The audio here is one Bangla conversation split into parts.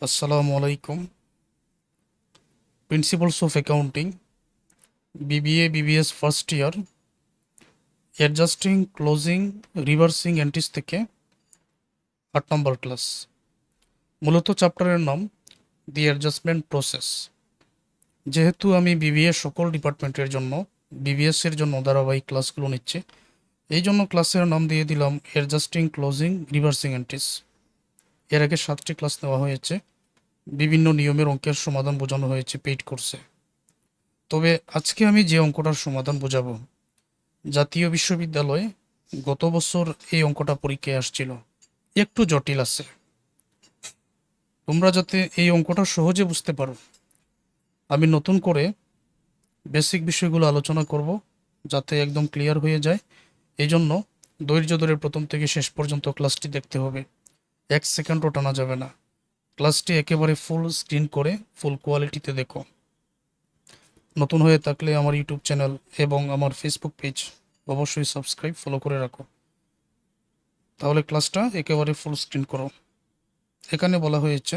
আসসালামু আলাইকুম। Principles of accounting, BBA BBS first year, adjusting closing reversing entries থেকে 8 নম্বর ক্লাস। মূলত চ্যাপ্টারের নাম দি অ্যাডজাস্টমেন্ট প্রসেস। যেহেতু আমি বিবিএ সকল ডিপার্টমেন্টের জন্য বিবিএস এর জন্য ধারাবাহিক ক্লাসগুলো নিচ্ছি, এই জন্য ক্লাসের নাম দিয়ে দিলাম অ্যাডজাস্টিং ক্লোজিং রিভার্সিং এন্ট্রিজ। এর আগে 7টি ক্লাস নেওয়া হয়েছে, বিভিন্ন নিয়মের অঙ্কের সমাধান বোঝানো হয়েছে পেইড কোর্সে। তবে আজকে আমি যে অঙ্কটার সমাধান বোঝাবো, জাতীয় বিশ্ববিদ্যালয়ে গত বছর এই অঙ্কটা পরীক্ষায় আসছিল, একটু জটিল আছে। তোমরা যাতে এই অঙ্কটা সহজে বুঝতে পারো, আমি নতুন করে বেসিক বিষয়গুলো আলোচনা করব, যাতে একদম ক্লিয়ার হয়ে যায়। এই জন্য ধৈর্য ধরে প্রথম থেকে শেষ পর্যন্ত ক্লাসটি দেখতে হবে, 1 সেকেন্ডও টানা যাবে না। ক্লাসটি একেবারে ফুল স্ক্রিন করে ফুল কোয়ালিটিতে দেখো। নতুন হয়ে থাকলে আমার ইউটিউব চ্যানেল এবং আমার ফেসবুক পেজ অবশ্যই সাবস্ক্রাইব ফলো করে রাখো, তাহলে ক্লাসটা একেবারে ফুল স্ক্রিন করো। এখানে বলা হয়েছে,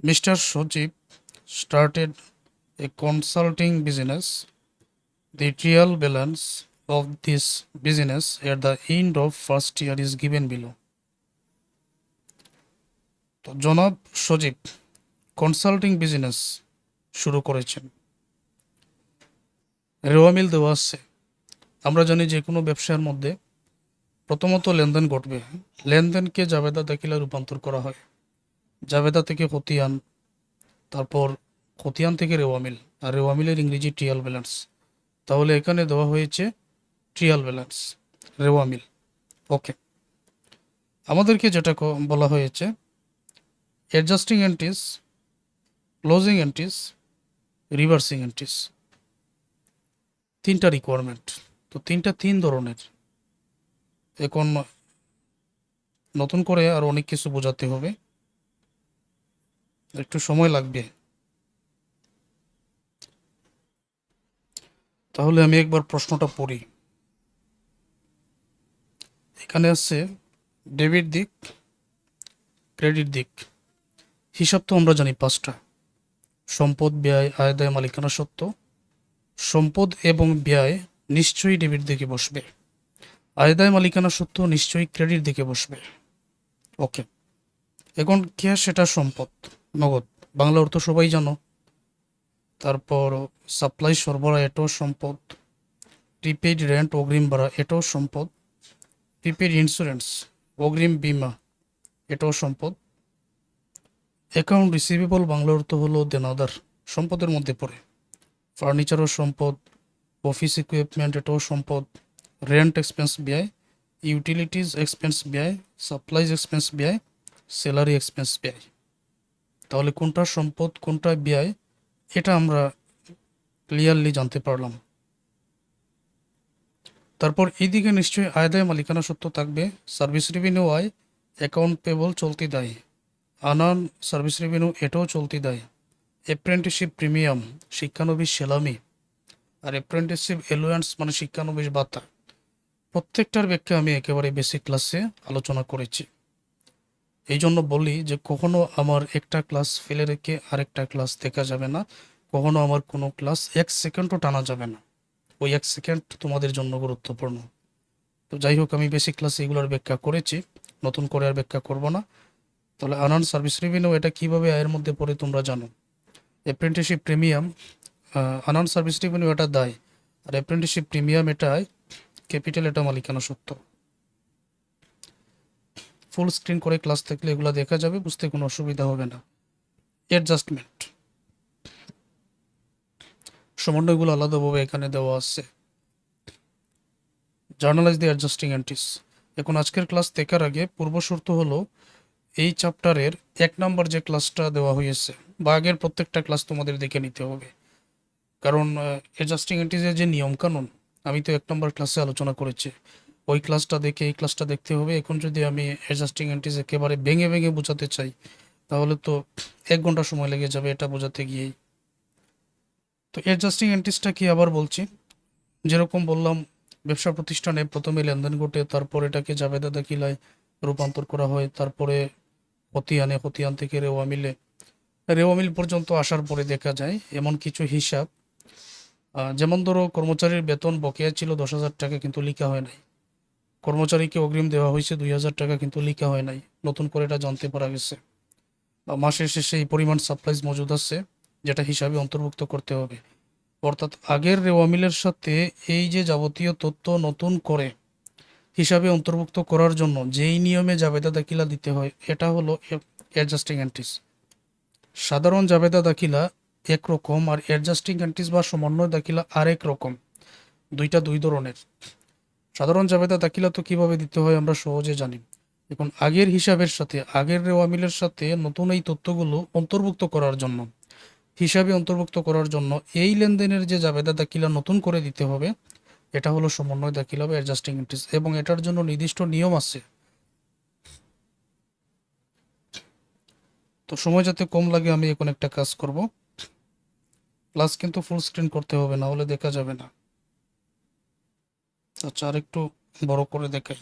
mister Sajib started a consulting business. The real balance of this business at the end of first year is given below. তো জনাব সজীব কনসাল্টিং বিজনেস শুরু করেছেন, রেওয়া মিল দেওয়া আছে। আমরা জানি যে কোনো ব্যবসার মধ্যে প্রথমত লেনদেন ঘটবে, লেনদেনকে জাবেদা দাখিলা রূপান্তর করা হয়। জাবেদা থেকে খতিয়ান, তারপর খতিয়ান থেকে রেওয়া মিল, আর রেওয়া মিলের ইংরেজি ট্রিয়াল ব্যালেন্স। তাহলে এখানে দেওয়া হয়েছে ট্রিয়াল ব্যালেন্স, রেওয়া মিল। ওকে, আমাদেরকে যেটা বলা হয়েছে, adjusting entries, closing entries, reversing entries, তিনটা রিকোয়ারমেন্ট। তো তিন ধরনের। এখন নতুন করে আর অনেক কিছু বোঝাতে হবে, একটু সময় লাগবে। তাহলে আমি একবার প্রশ্নটা পড়ি। এখানে আছে ডেবিট দিক, ক্রেডিট দিক। হিসাব তো আমরা জানি 5টা: সম্পদ, ব্যয়, আয়, দায়, মালিকানা সত্ত্ব। সম্পদ এবং ব্যয় নিশ্চয়ই ডেবিট দিকে বসবে, আয়, দায়, মালিকানা সত্ত্ব নিশ্চয়ই ক্রেডিট দিকে বসবে। ওকে, এখন ক্যাশ এটা সম্পদ, নগদ, বাংলা অর্থ সবাই জানো। তারপর সাপ্লাই সরবরাহ, এটাও সম্পদ। প্রিপেইড রেন্ট, অগ্রিম ভাড়া, এটাও সম্পদ। প্রিপেইড ইন্স্যুরেন্স, অগ্রিম বীমা, এটাও সম্পদ। অ্যাকাউন্ট রিসিভেবল, বাংলা অর্থ হলো দেনাদার, সম্পদের মধ্যে পড়ে। ফার্নিচারও সম্পদ। অফিস ইকুইপমেন্ট, এটাও সম্পদ। রেন্ট এক্সপেন্স ব্যয়, ইউটিলিটিস এক্সপেন্স ব্যয়, সাপ্লাইজ এক্সপেন্স ব্যয়, স্যালারি এক্সপেন্স ব্যয়। তাহলে কোনটা সম্পদ কোনটা ব্যয়, এটা আমরা ক্লিয়ারলি জানতে পারলাম। তারপর এইদিকে নিশ্চয়ই আয়, দায়, মালিকানা সত্ত্ব থাকবে। সার্ভিস রেভিনিউ আয়, অ্যাকাউন্ট পেবল চলতি দায়, আনান সার্ভিস রেভিনিউ, এটাও চলতি দায়। অ্যাপ্রেন্টিসশিপ প্রিমিয়াম, শিক্ষানবিশ সেলামি, আর অ্যাপ্রেন্টিসশিপ এলোয়ান্স মানে শিক্ষানবিশ ভাতা। প্রত্যেকটার ব্যাখ্যা আমি একেবারে বেসিক ক্লাসে আলোচনা করেছি। এই জন্য বলি যে কখনো আমার একটা ক্লাস ফেলে রেখে আরেকটা ক্লাস দেখা যাবে না, কখনো আমার কোনো ক্লাস 1 সেকেন্ডও টানা যাবে না। ওই 1 সেকেন্ড তোমাদের জন্য গুরুত্বপূর্ণ। তো যাই হোক, আমি বেসিক ক্লাসে এগুলোর ব্যাখ্যা করেছি, নতুন করে আর ব্যাখ্যা করব না। তাহলে আনান সার্ভিস রেভিনিউ এটা কিভাবে আয়ের মধ্যে পড়ে তোমরা জানো। অ্যাপ্রেন্টিসশিপ প্রিমিয়াম, আনান সার্ভিস রেভিনিউ এটা দায়, আর অ্যাপ্রেন্টিসশিপ প্রিমিয়াম এটা ক্যাপিটাল, এটা মালিকানা সত্ত্ব। ফুল স্ক্রিন করে ক্লাস থাকলে এগুলো দেখা যাবে, বুঝতে কোনো অসুবিধা হবে না। অ্যাডজাস্টমেন্ট, সমন্বয়গুলো আলাদাভাবে এখানে দেওয়া আছে। জার্নালাইজ দি অ্যাডজাস্টিং এন্ট্রিজ। এখন আজকের ক্লাস দেখার আগে পূর্ব শর্ত হলো, এই চ্যাপ্টারের 1 নম্বর যে ক্লাসটা দেওয়া হয়েছে বা আগের প্রত্যেকটা ক্লাস তোমাদের দেখে নিতে হবে, কারণ অ্যাডজাস্টিং এন্ট্রিজের যে নিয়মকানুন আমি তো 1 নম্বর ক্লাসে আলোচনা করেছি। ওই ক্লাসটা দেখে এই ক্লাসটা দেখতে হবে। এখন যদি আমি অ্যাডজাস্টিং এন্ট্রিজ একেবারে ভেঙে ভেঙে বোঝাতে চাই, তাহলে তো 1 ঘন্টা সময় লেগে যাবে এটা বোঝাতে গিয়েই। তো অ্যাডজাস্টিং এন্ট্রিজটা কি আবার বলছি, যেরকম বললাম, ব্যবসা প্রতিষ্ঠানে প্রথমে লেনদেন ঘটে, তারপর এটাকে জাবেদা দাখিলায় রূপান্তর করা হয়, তারপরে খতিয়ান থেকে রেওয়া মিল পর্যন্ত আসার পরে দেখা যায় এমন কিছু হিসাব, যেমন ধরো কর্মচারীর বেতন বকেয়া ছিল 10,000 টাকা কিন্তু লিখা হয় নাই, কর্মচারীকে অগ্রিম দেওয়া হয়েছে 2,000 টাকা কিন্তু লিখা হয় নাই, নতুন করে এটা জানতে পারা গেছে। বা মাসের শেষে এই পরিমাণ সাপ্লাইজ মজুদ আছে যেটা হিসাবে অন্তর্ভুক্ত করতে হবে। অর্থাৎ আগের রেওয়া মিলের সাথে এই যে যাবতীয় তথ্য নতুন করে হিসাবে অন্তর্ভুক্ত করার জন্য যেই নিয়মে জাবেদা দাখিলা দিতে হয় এটা হলো অ্যাডজাস্টিং এন্ট্রিজ। সাধারণ জাবেদা দাখিলা একরকম আর অ্যাডজাস্টিং এন্ট্রিজ বা সমন্বয় দাখিলা আরেক রকম, দুইটা দুই ধরনের। সাধারণ জাবেদা দাখিলা তো কিভাবে দিতে হয় আমরা সহজে জানি। এখন আগের হিসাবের সাথে আগের রেওয়া মিলের সাথে নতুন এই তথ্যগুলো অন্তর্ভুক্ত করার জন্য, হিসাবে অন্তর্ভুক্ত করার জন্য এই লেনদেনের যে জাবেদা দাখিলা নতুন করে দিতে হবে এটা হলো সমন্বয় দাখিলা বা অ্যাডজাস্টিং এন্ট্রিজ, এবং এটার জন্য নির্দিষ্ট নিয়ম আছে। তো সময় যাতে কম লাগে আমি এখন একটা কাজ করব, ক্লাস কিন্তু ফুল স্ক্রিন করতে হবে, না হলে দেখা যাবে না। আচ্ছা, আর একটু বড় করে দেখাই।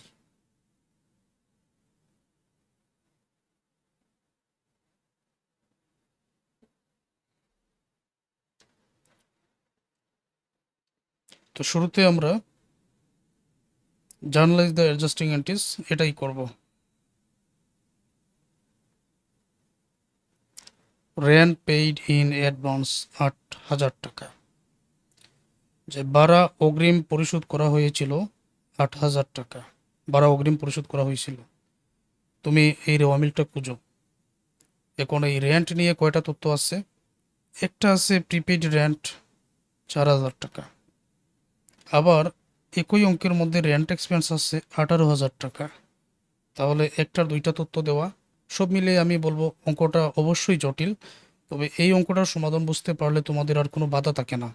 তো শুরুতে আমরা জার্নালাইজ দ্য অ্যাডজাস্টিং এন্ট্রিজ এটাই করব। রেন্ট পেইড ইন অ্যাডভান্স 8,000 টাকা, যে ভাড়া অগ্রিম পরিশোধ করা হয়েছিল 8,000 টাকা, ভাড়া অগ্রিম পরিশোধ করা হয়েছিল। তুমি এই রেওয়া মিলটা খুঁজো। এখন এই রেন্ট নিয়ে কয়টা তথ্য আছে? একটা আছে প্রিপেইড রেন্ট 4,000 টাকা, আবার একই অঙ্কের মধ্যে রেন্ট এক্সপেন্স আছে 18,000 টাকা। তাহলে একটার দুইটা তথ্য দেওয়া, সব মিলিয়ে আমি বলবো অঙ্কটা অবশ্যই জটিল, তবে এই অঙ্কটার সমাধান বুঝতে পারলে তোমাদের আর কোনো বাধা থাকে না,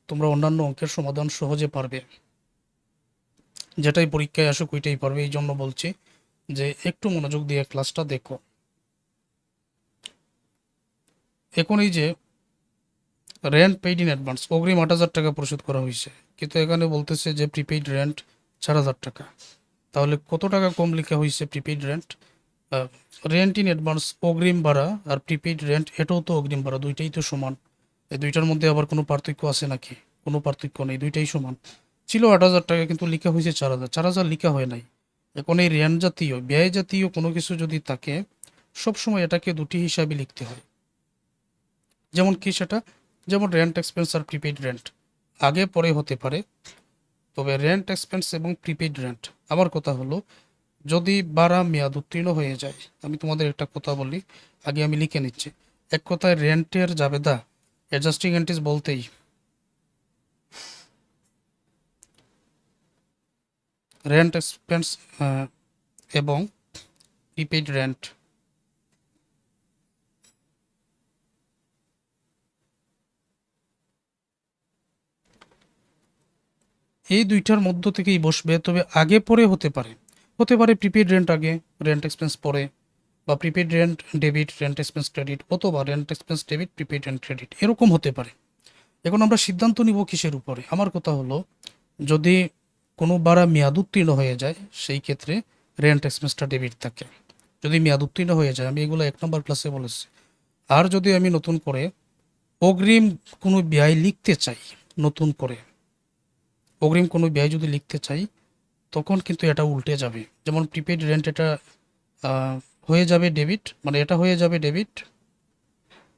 তোমরা অন্যান্য অঙ্কের সমাধান সহজে পারবে। যেটাই পরীক্ষায় আসুক ওইটাই পারবে, এই জন্য বলছি যে একটু মনোযোগ দিয়ে ক্লাসটা দেখো। এখন এই যে রেন্ট পেইড ইন অ্যাডভান্স, অগ্রিম 8,000 টাকা পরিশোধ করা হয়েছে, কিন্তু এখানে বলতেছে যে প্রিপেইড রেন্ট 4,000 টাকা। তাহলে কত টাকা কম লেখা হয়েছে prepaid rent? Rent in advance অগ্রিম ভাড়া, আর প্রিপেইড রেন্ট এটাও তো অগ্রিম ভাড়া, দুইটাই তো সমান। এই দুইটার মধ্যে আবার কোনো পার্থক্য আছে নাকি? কোনো পার্থক্য নেই, দুইটাই সমান। ছিল 8,000 টাকা কিন্তু লেখা হয়েছে 4,000, 4,000 লেখা হয় নাই। এখন এই রেন্ট জাতীয় ব্যয় জাতীয় কোনো কিছু যদি থাকে সবসময় এটাকে দুটি হিসাবে লিখতে হয়। যেমন কি সেটা? যেমন রেন্ট এক্সপেন্স আর প্রিপেইড রেন্ট আগে পরে হতে পারে, তবে রেন্ট এক্সপেন্স এবং প্রিপেইড রেন্ট, আমার কথা হলো যদি ভাড়া মেয়াদ উত্তীর্ণ হয়ে যায়, আমি তোমাদের একটা কথা বলি, আগে আমি লিখে নিচ্ছি। এক কথায় রেন্টের জাবেদা অ্যাডজাস্টিং এন্ট্রিজ বলতেই রেন্ট এক্সপেন্স এবং প্রিপেইড রেন্ট, এই দুইটার মধ্য থেকেই বসবে, তবে আগে পরে হতে পারে। হতে পারে প্রিপেইড রেন্ট আগে, রেন্ট এক্সপেন্স পরে, বা prepaid rent debit, rent expense credit, অথবা rent expense debit, prepaid rent credit, এরকম হতে পারে। এখন আমরা সিদ্ধান্ত নিব কিসের উপরে? আমার কথা হলো যদি কোনো ভাড়া মেয়াদ উত্তীর্ণ হয়ে যায় সেই ক্ষেত্রে রেন্ট এক্সপেন্সটা ডেবিট থাকে, যদি মেয়াদ উত্তীর্ণ হয়ে যায়, আমি এগুলো 1 নম্বর ক্লাসে বলেছি। আর যদি আমি নতুন করে অগ্রিম কোনো ব্যয় লিখতে চাই, নতুন করে অগ্রিম কোনো ব্যয় যদি লিখতে চাই তখন কিন্তু এটা উল্টে যাবে। যেমন প্রিপেইড রেন্ট এটা হয়ে যাবে ডেবিট, মানে এটা হয়ে যাবে ডেবিট,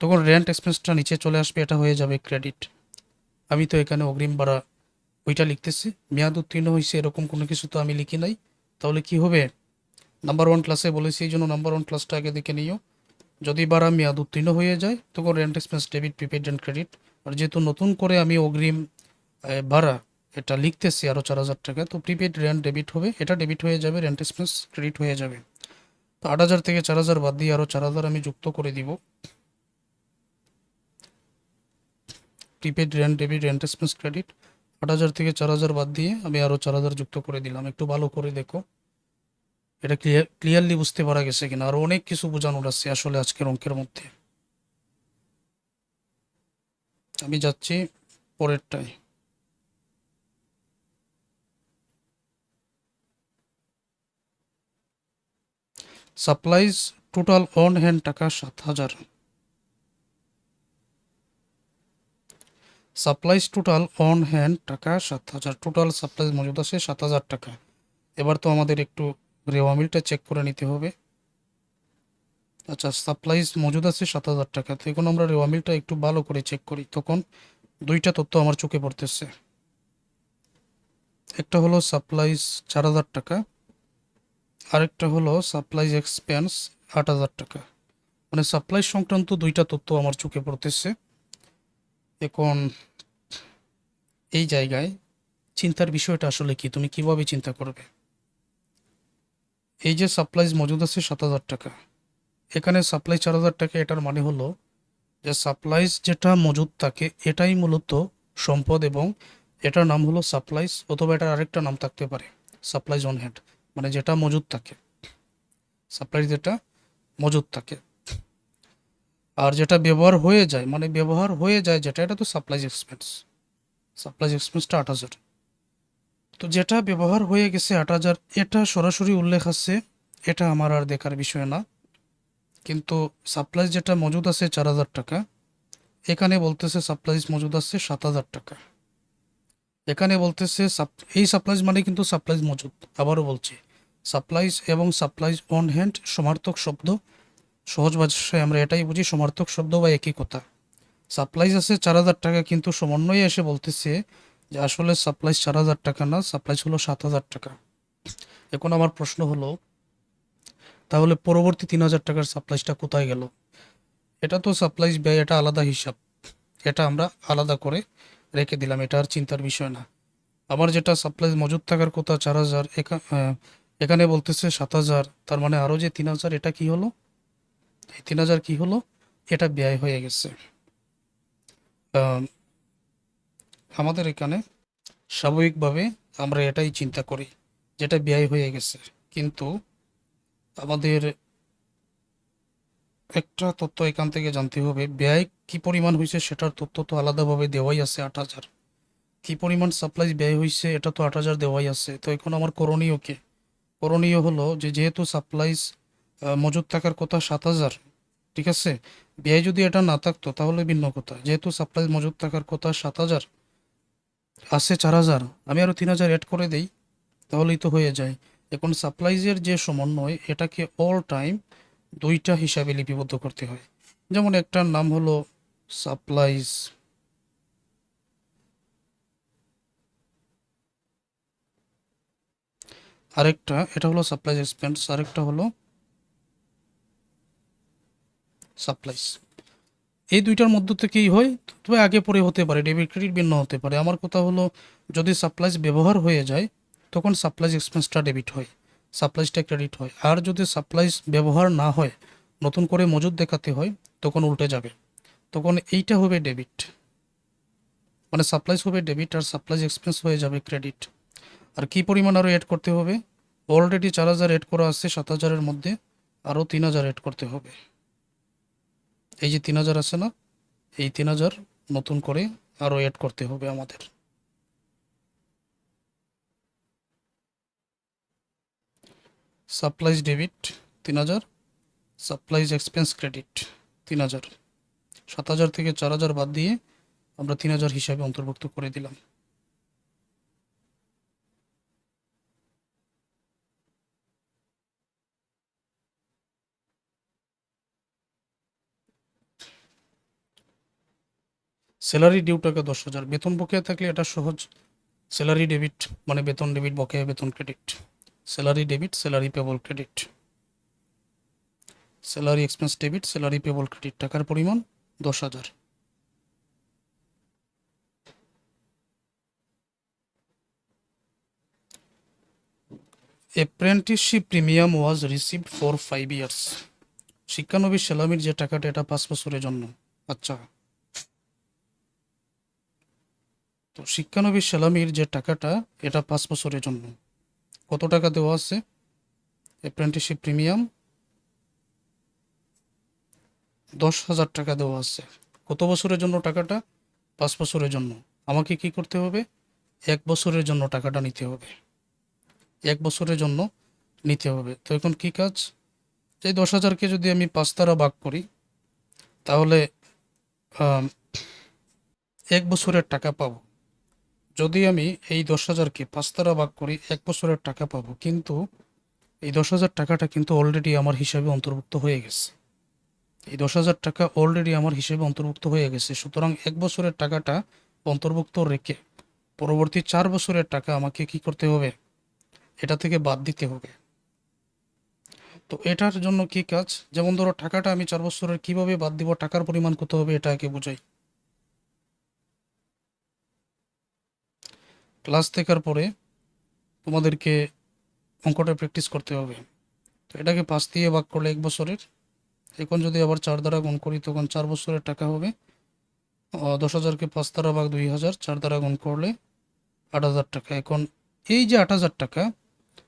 তখন রেন্ট এক্সপেন্সটা নিচে চলে আসবে, এটা হয়ে যাবে ক্রেডিট। আমি তো এখানে অগ্রিম ভাড়া ওইটা লিখতেছি, মেয়াদ উত্তীর্ণ হয়েছে এরকম কোনো কিছু তো আমি লিখি নাই। তাহলে কি হবে? নাম্বার 1 ক্লাসে বলেছি, এই জন্য নাম্বার 1 ক্লাসটা আগে দেখে নিও। যদি ভাড়া মেয়াদ উত্তীর্ণ হয়ে যায় তখন rent expense debit, prepaid rent credit. আর যেহেতু নতুন করে আমি অগ্রিম ভাড়া এটা লিখতেছি আরও 4,000 টাকা, তো প্রিপেইড রেন্ট ডেবিট হবে, এটা ডেবিট হয়ে যাবে, রেন্ট এক্সপেন্স ক্রেডিট হয়ে যাবে। তো 8,000 থেকে 4,000 বাদ দিয়ে আরও 4,000 আমি যুক্ত করে দিব। Prepaid rent debit, rent expense credit, 8,000 থেকে 4,000 বাদ দিয়ে আমি আরও 4,000 যুক্ত করে দিলাম। একটু ভালো করে দেখো এটা ক্লিয়ারলি বুঝতে পারা গেছে কিনা। আরও অনেক কিছু বোঝানোর আছে আসলে আজকের অঙ্কের মধ্যে। আমি যাচ্ছি পরেরটায়। সাপ্লাইজ টোটাল অন হ্যান্ড টাকা 7,000। সাপ্লাইজ টোটাল অন হ্যান্ড টাকা 7,000, টোটাল সাপ্লাইজ মজুদ আছে 7,000 টাকা। এবার তো আমাদের একটু রেওয়া মিলটা চেক করে নিতে হবে। আচ্ছা, সাপ্লাইজ মজুদ আছে 7,000 টাকা। তো এখন আমরা রেওয়া মিলটা একটু ভালো করে চেক করি, তখন দুইটা তথ্য আমার চোখে পড়তেছে। একটা হলো সাপ্লাইজ 4,000 টাকা, আরেকটা হলো সাপ্লাইজ এক্সপেন্স 8,000 টাকা। মানে সাপ্লাই সংক্রান্ত দুইটা তথ্য আমার চোখে পড়তেছে। এখন এই জায়গায় চিন্তার বিষয়টা আসলে কি, তুমি কিভাবে চিন্তা করবে? এই যে সাপ্লাইজ মজুদ আছে 7,000 টাকা, এখানে সাপ্লাই 4,000 টাকা, এটার মানে হলো যে সাপ্লাইজ যেটা মজুদ থাকে এটাই মূলত সম্পদ, এবং এটার নাম হলো সাপ্লাইজ, অথবা এটার আরেকটা নাম থাকতে পারে সাপ্লাইজ অন হ্যান্ড, মানে যেটা মজুদ থাকে, সাপ্লাইজ যেটা মজুদ থাকে। আর যেটা ব্যবহার হয়ে যায়, মানে ব্যবহার হয়ে যায় যেটা, এটা তো সাপ্লাইজ এক্সপেন্স। সাপ্লাইজ এক্সপেন্সটা 8,000। তো যেটা ব্যবহার হয়ে গেছে 8,000, এটা সরাসরি উল্লেখ আছে, এটা আমার আর দেখার বিষয় না। কিন্তু সাপ্লাইজ যেটা মজুদ আছে 4,000 টাকা, এখানে বলতেছে সাপ্লাইজ মজুদ আছে 7,000 টাকা। এখানে বলতেছে এই সাপ্লাইজ মানে কিন্তু সাপ্লাইজ মজুদ। আবারও বলছি, সাপ্লাইজ এবং সাপ্লাইজ অন হ্যান্ড সমার্থক শব্দ। সহজ ভাষায় আমরা এটাই বুঝি, সমার্থক শব্দ বা একই কথা। সাপ্লাইজ আছে 4,000 টাকা, কিন্তু সমন্বয়ে এসে বলতেছে যে আসলে সাপ্লাইজ 4,000 টাকা না, সাপ্লাইজ হলো 7,000 টাকা। এখন আমার প্রশ্ন হলো, তাহলে পরবর্তী 3,000 টাকার সাপ্লাইজটা কোথায় গেল? এটা তো সাপ্লাইজ ব্যয়, এটা আলাদা হিসাব, এটা আমরা আলাদা করে রেখে দিলাম, এটা আর চিন্তার বিষয় না। আমার যেটা সাপ্লাইজ মজুদ থাকার কথা 4,000, এখানে বলতেছে 7,000, তার মানে আরও যে 3,000, এটা কি হলো? এই 3,000 কি হলো? এটা ব্যয় হয়ে গেছে। আহ, আমাদের এখানে স্বাভাবিকভাবে আমরা এটাই চিন্তা করি, যেটা ব্যয় হয়ে গেছে। কিন্তু আমাদের একটা তথ্য এখান থেকে জানতে হবে, ব্যয় কি পরিমাণ হয়েছে সেটার তথ্য তো আলাদাভাবে দেওয়াই আছে 8,000। কি পরিমাণ সাপ্লাইজ ব্যয় হয়েছে এটা তো 8,000 দেওয়াই আছে। তো এখন আমার করণীয় কি? করণীয় হলো যে যেহেতু সাপ্লাইজ মজুদ থাকার কথা 7,000, ঠিক আছে, ব্যয় যদি এটা না থাকতো তাহলে ভিন্ন কথা। যেহেতু সাপ্লাইজ মজুদ থাকার কথা 7,000, আছে 4,000, আমি আরও 3,000 অ্যাড করে দেই, তাহলেই তো হয়ে যায়। এখন সাপ্লাইজের যে সমন্বয়, এটাকে অল টাইম দুইটা হিসাবে লিপিবদ্ধ করতে হয়। যেমন একটার নাম হলো সাপ্লাইজ, আরেকটা এটা হলো সাপ্লাইজ এক্সপেন্স, আরেকটা হলো সাপ্লাইজ। এই দুইটার মধ্য থেকেই হয়, তবে আগে পরে হতে পারে, ডেবিট ক্রেডিট ভিন্ন হতে পারে। আমার কথা হলো, যদি সাপ্লাইজ ব্যবহার হয়ে যায় তখন সাপ্লাইজ এক্সপেন্সটা ডেবিট হয়, সাপ্লাইজটা ক্রেডিট হয়। আর যদি সাপ্লাইজ ব্যবহার না হয়, নতুন করে মজুদ দেখাতে হয়, তখন উল্টে যাবে, তখন এইটা হবে ডেবিট। মানে সাপ্লাইজ হবে ডেবিট আর সাপ্লাইজ এক্সপেন্স হয়ে যাবে ক্রেডিট। আর কি পরিমাণ আরও অ্যাড করতে হবে? অলরেডি 4,000 অ্যাড করা আছে 7,000-এর মধ্যে, আরও 3,000 অ্যাড করতে হবে। এই যে 3,000 আছে না, এই 3,000 নতুন করে আরও অ্যাড করতে হবে আমাদের। Supplies debit 3,000, supplies expense credit 3,000। 7,000 থেকে 4,000 বাদ দিয়ে আমরা 3,000 হিসাবে অন্তর্ভুক্ত করে দিলাম। স্যালারি ডিউ টাকা 10,000, বেতন বকেয়া থাকলে এটা সহজ। স্যালারি ডেবিট মানে বেতন ডেবিট, বকেয়া বেতন credit. Salary debit, salary payable credit. Salary expense debit, salary payable credit, টাকার পরিমাণ 10,000। Apprenticeship premium was received for 5 years. শিক্ষানবিশ সেলামির যে টাকাটা, এটা 5 বছরের জন্য। আচ্ছা, তো শিক্ষানবিশ সেলামির যে টাকাটা, এটা 5 বছরের জন্য। কত টাকা দেওয়া আছে? অ্যাপ্রেন্টিসশিপ প্রিমিয়াম 10,000 টাকা দেওয়া আছে। কত বছরের জন্য টাকাটা? 5 বছরের জন্য। আমাকে কি করতে হবে? 1 বছরের জন্য টাকাটা নিতে হবে, 1 বছরের জন্য নিতে হবে। তো এখন কি কাজ? এই 10,000-কে যদি আমি 5 দ্বারা ভাগ করি তাহলে আম, 1 বছরের টাকা পাবো। যদি আমি এই 10,000-কে 5 দ্বারা ভাগ করি 1 বছরের টাকা পাবো, কিন্তু এই 10,000 টাকাটা কিন্তু অলরেডি আমার হিসাবে অন্তর্ভুক্ত হয়ে গেছে। এই 10,000 টাকা অলরেডি আমার হিসেবে অন্তর্ভুক্ত হয়ে গেছে। সুতরাং 1 বছরের টাকাটা অন্তর্ভুক্ত রেখে পরবর্তী 4 বছরের টাকা আমাকে কি করতে হবে? এটা থেকে বাদ দিতে হবে। তো এটার জন্য কি কাজ? যেমন ধরো টাকাটা আমি 4 বছরের কিভাবে বাদ দিব, টাকার পরিমাণ কত হবে এটা আগে বুঝাই। ক্লাস দেখার পরে তোমাদেরকে অঙ্কটা প্র্যাকটিস করতে হবে। তো এটাকে 5 দিয়ে ভাগ করলে 1 বছরের, এখন যদি আবার 4 দ্বারা গুণ করি তখন 4 বছরের টাকা হবে। 10,000-কে 5 দ্বারা ভাগ 2,000, 4 দ্বারা গুণ করলে 8,000 টাকা। এখন এই যে 8,000 টাকা,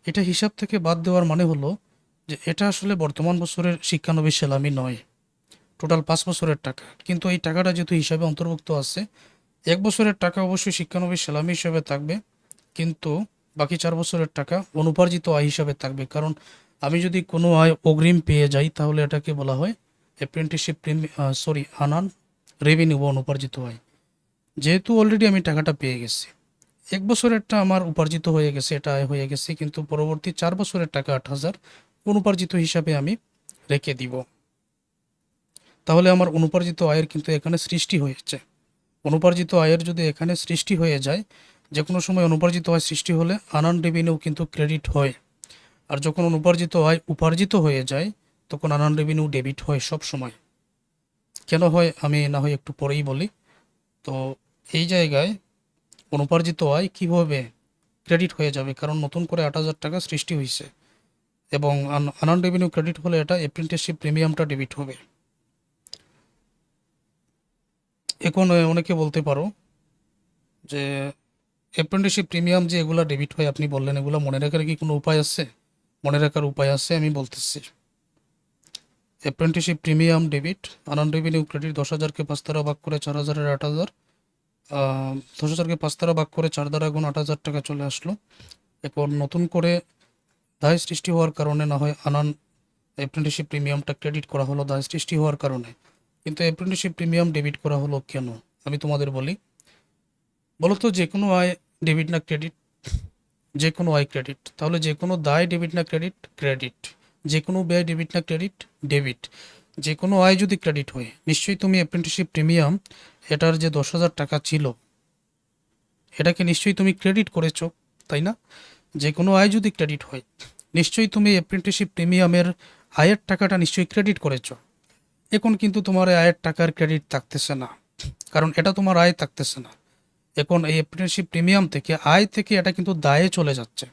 এটা হিসাব থেকে বাদ দেওয়ার মানে হলো যে এটা আসলে বর্তমান বছরের শিক্ষানবিশ সেলামি নয়, টোটাল 5 বছরের টাকা। কিন্তু এই টাকাটা যেহেতু হিসাবে অন্তর্ভুক্ত আছে, 1 বছরের টাকা অবশ্যই শিক্ষানবিশ সেলামি হিসাবে থাকবে, কিন্তু বাকি 4 বছরের টাকা অনুপার্জিত আয় হিসাবে থাকবে। কারণ আমি যদি কোনো আয় অগ্রিম পেয়ে যাই তাহলে এটাকে বলা হয় অ্যাপ্রেন্টিসশিপ আনান রেভিনিউ বা অনুপার্জিত আয়। যেহেতু অলরেডি আমি টাকাটা পেয়ে গেছি, 1 বছরেরটা আমার উপার্জিত হয়ে গেছে, এটা আয় হয়ে গেছে, কিন্তু পরবর্তী 4 বছরের টাকা 8,000 অনুপার্জিত হিসাবে আমি রেখে দিব। তাহলে আমার অনুপার্জিত আয়ের কিন্তু এখানে সৃষ্টি হয়েছে। অনুপার্জিত আয়ের যদি এখানে সৃষ্টি হয়ে যায়, যে কোনো সময় অনুপার্জিত আয় সৃষ্টি হলে আনান রেভিনিউ কিন্তু ক্রেডিট হয়। আর যখন অনুপার্জিত আয় উপার্জিত হয়ে যায় তখন আনান রেভিনিউ ডেবিট হয় সব সময়। কেন হয় আমি না হয় একটু পরেই বলি। তো এই জায়গায় অনুপার্জিত আয় কীভাবে ক্রেডিট হয়ে যাবে, কারণ নতুন করে 8,000 টাকা সৃষ্টি হয়েছে, এবং আনান রেভিনিউ ক্রেডিট হলে এটা অ্যাপ্রেন্টিসশিপ প্রিমিয়ামটা ডেবিট হবে। এখন অনেকে বলতে পারো যে অ্যাপ্রেন্টিসশিপ প্রিমিয়াম যে এগুলা ডেবিট হয়, আপনি বললেন, এগুলো মনে রাখার কি কোনো উপায় আছে? মনে রাখার উপায় আছে, আমি বলতেছি। অ্যাপ্রেন্টিসশিপ প্রিমিয়াম ডেবিট, আনান রেভিনিউ ক্রেডিট। 10,000-কে 5 দ্বারা ভাগ করে 4,000-এর 8,000, 10,000-কে 5 দ্বারা ভাগ করে 4 দ্বারা গুণ 8,000 টাকা চলে আসলো। এখন নতুন করে দায় সৃষ্টি হওয়ার কারণে না হয় আনান অ্যাপ্রেন্টিসশিপ প্রিমিয়ামটা ক্রেডিট করা হলো দায় সৃষ্টি হওয়ার কারণে, কিন্তু অ্যাপ্রেন্টিসশিপ প্রিমিয়াম ডেবিট করা হলো কেন? আমি তোমাদের বলি। বলো তো, যে কোনো আয় ডেবিট না ক্রেডিট? যে কোনো আয় ক্রেডিট, তাহলে যে কোনো দায় ডেবিট না ক্রেডিট? ক্রেডিট। যে কোনো ব্যয় ডেবিট না ক্রেডিট? ডেবিট। যে কোনো আয় যদি ক্রেডিট হয়, নিশ্চয়ই তুমি অ্যাপ্রেন্টিসশিপ প্রিমিয়াম এটার যে 10,000 টাকা ছিল এটাকে নিশ্চয়ই তুমি ক্রেডিট করেছো, তাই না? যে কোনো আয় যদি ক্রেডিট হয়, নিশ্চয়ই তুমি অ্যাপ্রেন্টিসশিপ প্রিমিয়ামের আয়ের টাকাটা নিশ্চয়ই ক্রেডিট করেছো। এখন কিন্তু তোমার এই আয়ের টাকার ক্রেডিট থাকতেছে না, কারণ এটা তোমার আয় থাকতেছে না। এখন এই অ্যাপ্রেন্টিসশিপ প্রিমিয়াম থেকে আয় থেকে এটা কিন্তু দায়ে চলে যাচ্ছে।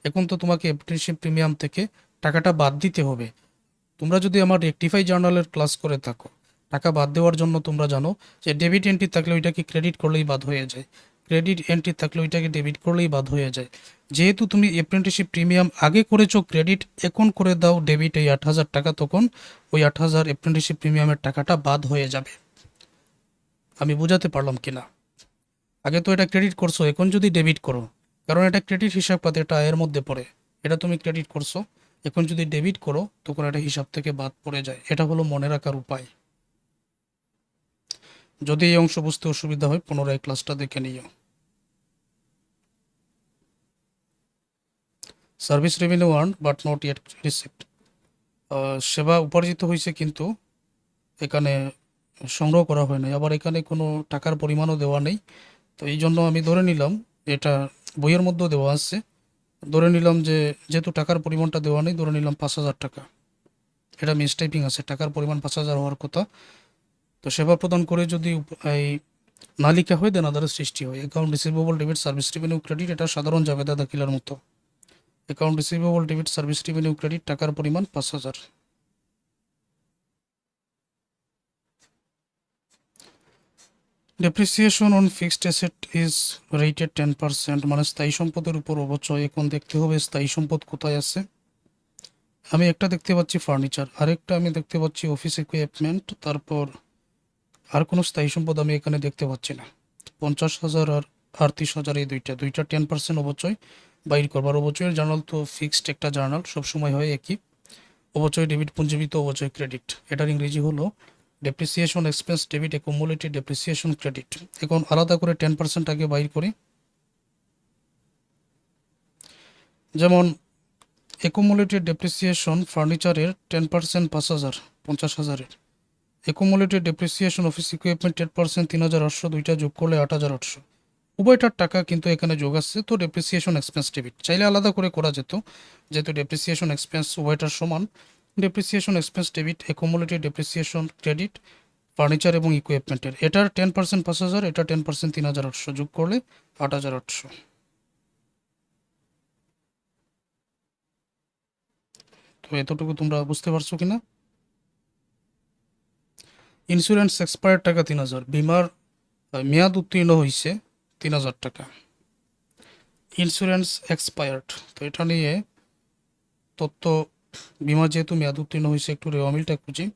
এখন তো তোমাকে অ্যাপ্রেন্টিসশিপ প্রিমিয়াম থেকে টাকাটা বাদ দিতে হবে। তোমরা যদি আমার রেকটিফাই জার্নালের ক্লাস করে থাকো, টাকা বাদ দেওয়ার জন্য তোমরা জানো যে ডেবিট এন্ট্রি থাকলে ওইটাকে ক্রেডিট করলেই বাদ হয়ে যায়, ক্রেডিট এন্ট্রি থাকলে ওইটাকে ডেবিট করলেই বাদ হয়ে যায়। যেহেতু তুমি অ্যাপ্রেন্টিসশিপ প্রিমিয়াম আগে করেছো ক্রেডিট, এখন করে দাও ডেবিট এই 8,000 টাকা, তখন ওই 8,000 অ্যাপ্রেন্টিসশিপ প্রিমিয়ামের টাকাটা বাদ হয়ে যাবে। আমি বোঝাতে পারলাম কিনা? আগে তো এটা ক্রেডিট করছো, এখন যদি ডেবিট করো, কারণ এটা ক্রেডিট হিসাব পাতে, এটা আয়ের মধ্যে পড়ে, এটা তুমি ক্রেডিট করছো, এখন যদি ডেবিট করো তখন এটা হিসাব থেকে বাদ পড়ে যায়। এটা হলো মনে রাখার উপায়। যদি এই অংশ বুঝতে অসুবিধা হয় পুনরায় ক্লাসটা দেখে নিও। Service revenue earn but not yet received, সেবা উপার্জিত হয়েছে কিন্তু এখানে সংগ্রহ করা হয় নাই, আবার এখানে কোনো টাকার পরিমাণও দেওয়া নেই। তো এই জন্য আমি ধরে নিলাম, এটা বইয়ের মধ্যেও দেওয়া আছে, ধরে নিলাম যে যেহেতু টাকার পরিমাণটা দেওয়া নেই, ধরে নিলাম 5,000 টাকা। এটা মিসটাইপিং আছে, টাকার পরিমাণ 5,000 হওয়ার কথা। তো সেবা প্রদান করে যদি এই না লিখা হয় দেন আদারের সৃষ্টি হয়। Account receivable debit service revenue credit, এটা সাধারণ জাবেদা দাখিলার মতো। Account receivable debit service revenue credit, টাকার পরিমাণ 5,000। Depreciation on fixed asset is rated 10%, মানে স্থায়ী সম্পদের উপর অবচয়। এখন দেখতে হবে স্থায়ী সম্পদ কোথায় আছে। আমি একটা দেখতে পাচ্ছি ফার্নিচার, আরেকটা আমি দেখতে পাচ্ছি অফিস ইকুইপমেন্ট, তারপর আর কোনো স্থায়ী সম্পদ আমি এখানে দেখতে পাচ্ছি না। 50,000 আর 38,000, এই দুইটা 10% অবচয় বাইর করবার। অবচয়ের জার্নাল তো ফিক্সড একটা জার্নাল, সবসময় হয় একই। অবচয় ডেবিট, পুঞ্জীবিত অবচয় ক্রেডিট। এটার ইংরেজি হলো depreciation expense debit, accumulated depreciation credit. এখন আলাদা করে 10% আগে বাইর করি। যেমন অ্যাকুমুলেটেড ডেপ্রিসিয়েশন ফার্নিচারের 10% 5,000, 50,000-এর। অ্যাকুমুলেটেড ডেপ্রিসিয়েশন অফিস ইকুইপমেন্ট 10% 3,800, দুইটা যোগ করলে 8,800। উভয়টার টাকা কিন্তু এখানে যোগ আসছে, তো ডেপ্রিসিয়েশন এক্সপেন্স ডেবিট। চাইলে আলাদা করে করা যেত, যেহেতু ডেপ্রিসিয়েশন এক্সপেন্স উভয়টার সমান। Depreciation expense debit, accumulated depreciation credit furniture এবং ইকুইপমেন্টের। এটার 10% 5,000, এটা 10% 3,800, যোগ করলে 8,800। তো এতটুকু তোমরা বুঝতে পারছো কিনা? ইন্স্যুরেন্স এক্সপায়ার টাকা 3,000, বিমার মেয়াদ উত্তীর্ণ হয়েছে 3,000 টাকা। ইন্স্যুরেন্স এক্সপায়ার্ড, তো এটা নিয়ে তথ্য, বিমা যেহেতু মেয়াদ উত্তীর্ণ হয়েছে, একটু অমিলটা খুঁজি।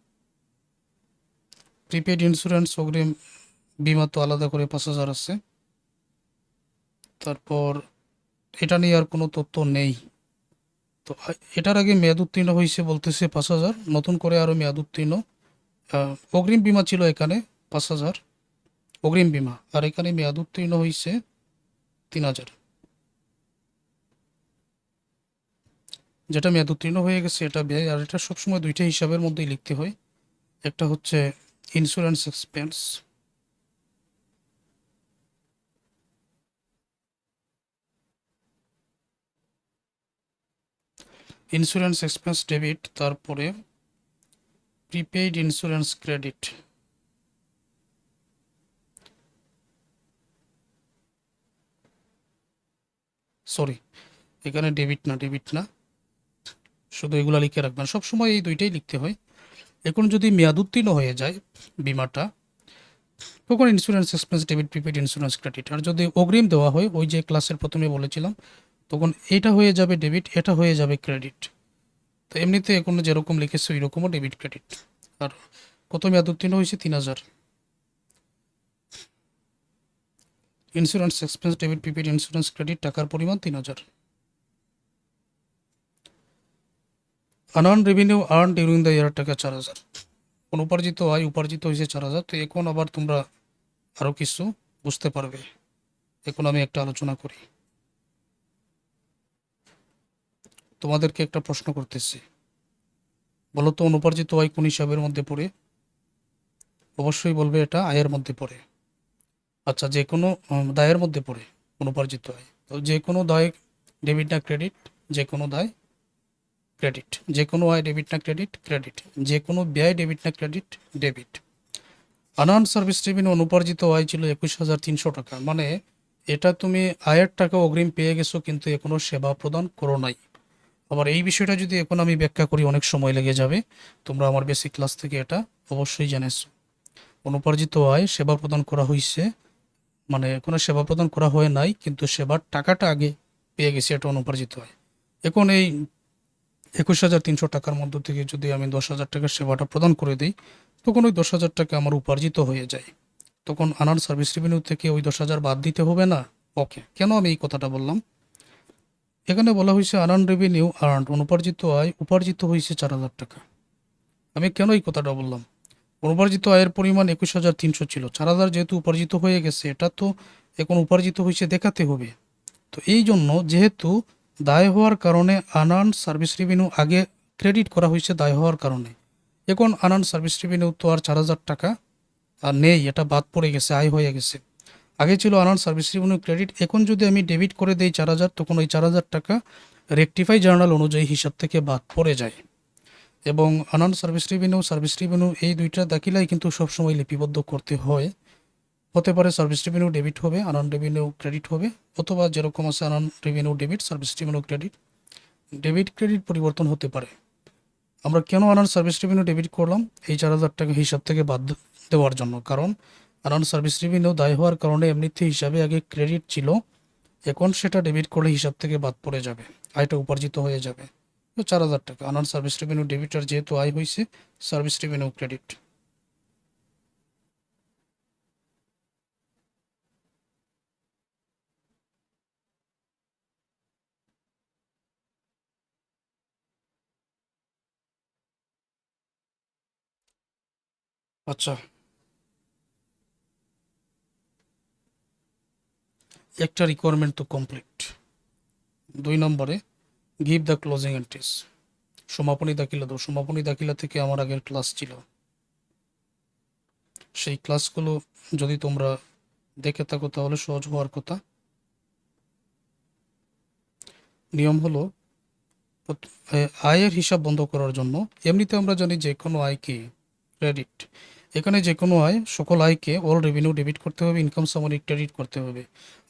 প্রিপেড ইন্স্যুরেন্স অগ্রিম বিমা তো আলাদা করে 5,000 আছে। তারপর এটা নিয়ে আর কোনো তথ্য নেই। তো এটার আগে মেয়াদ উত্তীর্ণ হয়েছে বলতেছে 5,000, নতুন করে আরও মেয়াদ উত্তীর্ণ। অগ্রিম বিমা ছিল এখানে 5,000 অগ্রিম বিমা, আর এখানে মেয়াদ উত্তীর্ণ হয়েছে 3,000। যেটা মেয়াদ উত্তীর্ণ হয়ে গেছে এটা ব্যয়, আর এটা সবসময় দুইটা হিসাবের মধ্যেই লিখতে হয়। একটা হচ্ছে insurance expense, insurance expense debit, তারপরে প্রিপেইড ইন্স্যুরেন্স ক্রেডিট। সরি, এখানে ডেবিট না, ডেবিট না, শুধু এগুলা লিখে রাখবেন, সবসময় এই দুইটাই লিখতে হয়। এখন যদি মেয়াদ উত্তীর্ণ হয়ে যায় বিমাটা, তখন insurance expense debit, prepaid insurance credit. আর যদি অগ্রিম দেওয়া হয়, ওই যে ক্লাসের প্রথমে বলেছিলাম, তখন এটা হয়ে যাবে ডেবিট, এটা হয়ে যাবে ক্রেডিট। তো এমনিতে এখন যেরকম লিখেছে ওই রকমও ডেবিট ক্রেডিট। আর কত মেয়াদ উত্তীর্ণ হয়েছে? 3,000। Insurance expense debit, prepaid insurance credit, টাকার পরিমাণ 3,000। Unearned revenue earn during the year টাকা 4,000। অনুপার্জিত আয় উপার্জিত হয়েছে 4,000। তো এখন আবার তোমরা আরও কিছু বুঝতে পারবে। এখন আমি একটা আলোচনা করি, তোমাদেরকে একটা প্রশ্ন করতেছি। বলো তো অনুপার্জিত আয় কোন হিসাবের মধ্যে পড়ে? অবশ্যই বলবে এটা আয়ের মধ্যে পড়ে। আচ্ছা, যে কোনো দায়ের মধ্যে পড়ে অনুপার্জিত আয়। তো যে কোনো দায় ডেবিট না ক্রেডিট? যে কোনো দায় ক্রেডিট। যে কোনো আয় ডেবিট না ক্রেডিট? ক্রেডিট। যে কোনো ব্যয় ডেবিট না credit? Debit. Unearned service revenue অনুপার্জিত আয় ছিল 21,300 টাকা, মানে এটা তুমি আয়ের টাকা অগ্রিম পেয়ে গেছো কিন্তু এখনো সেবা প্রদান করো নাই। আবার এই বিষয়টা যদি এখন আমি ব্যাখ্যা করি অনেক সময় লেগে যাবে, তোমরা আমার বেসিক ক্লাস থেকে এটা অবশ্যই জেনেছো। অনুপার্জিত আয় সেবা প্রদান করা হয়েছে, মানে কোনো সেবা প্রদান করা হয় নাই কিন্তু সেবার টাকাটা আগে পেয়ে গেছি, এটা অনুপার্জিত আয়। এখন এই 21,300 টাকার মধ্য থেকে যদি আমি 10,000 টাকার সেবাটা প্রদান করে দিই, তখন ওই 10,000 টাকা আমার উপার্জিত হয়ে যায়। তখন আনার সার্ভিস রেভিনিউ থেকে ওই 10,000 বাদ দিতে হবে না? ওকে, কেন আমি এই কথাটা বললাম? এখানে বলা হয়েছে আনার্ন রেভিনিউ আর্ন, অনুপার্জিত আয় উপার্জিত হয়েছে 4,000 টাকা। আমি কেন এই কথাটা বললাম? অনুপার্জিত আয়ের পরিমাণ 21,300 ছিল, 4,000 যেহেতু উপার্জিত হয়ে গেছে, এটা তো এখন উপার্জিত হয়েছে দেখাতে হবে। তো এই জন্য যেহেতু দায় হওয়ার কারণে আনআর্ন সার্ভিস রেভিনিউ আগে ক্রেডিট করা হয়েছে দায় হওয়ার কারণে। এখন আনআর্ন সার্ভিস রেভিনিউ তো আর 4,000 টাকা আর নেই, এটা বাদ পড়ে গেছে, আয় হয়ে গেছে। আগে ছিল আনআর্ন সার্ভিস রেভিনিউ ক্রেডিট, এখন যদি আমি ডেবিট করে দেই 4,000, তখন ওই 4,000 টাকা রেকটিফাই জার্নাল অনুযায়ী হিসাব থেকে বাদ পড়ে যায়। এবং আনআর্ন সার্ভিস রেভিনিউ এই দুইটা দাখিলাই কিন্তু সবসময় লিপিবদ্ধ করতে হয়। হতে পারে সার্ভিস রেভিনিউ ডেবিট হবে, আনআর্ন রেভিনিউ ক্রেডিট হবে, অথবা যেরকম আছে unearned revenue debit, service revenue credit. Debit credit পরিবর্তন হতে পারে। আমরা কেন আনআর্ন সার্ভিস রেভিনিউ ডেবিট করলাম? এই 4,000 টাকা হিসাব থেকে বাদ দেওয়ার জন্য। কারণ আনআর্ন সার্ভিস রেভিনিউ দায় হওয়ার কারণে এমনিতে হিসাবে আগে ক্রেডিট ছিল, এখন সেটা ডেবিট করলে হিসাব থেকে বাদ পড়ে যাবে, আয়টা উপার্জিত হয়ে যাবে। তো 4,000 টাকা আনআর্ন সার্ভিস রেভিনিউ ডেবিট, আর যেহেতু আয় হয়েছে সার্ভিস রেভিনিউ ক্রেডিট। আচ্ছা, একটা রিকোয়ারমেন্ট তো কমপ্লিট। 2 নম্বরে গিভ দ্য ক্লোজিং এন্ট্রিস। সমাপনী দাখিলা দাও। সমাপনী দাখিলা থেকে আমার আগের ক্লাস ছিল, সেই ক্লাসগুলো যদি তোমরা দেখে থাকো তাহলে সহজ হওয়ার কথা। নিয়ম হলো আয়ের হিসাব বন্ধ করার জন্য, এমনিতে আমরা জানি যে কোনো আয়কে ক্রেডিট, এখানে যে কোনো আয়, সকল আয়কে অল রেভিনিউ ডেবিট করতে হবে, ইনকাম সামারি ক্রেডিট করতে হবে।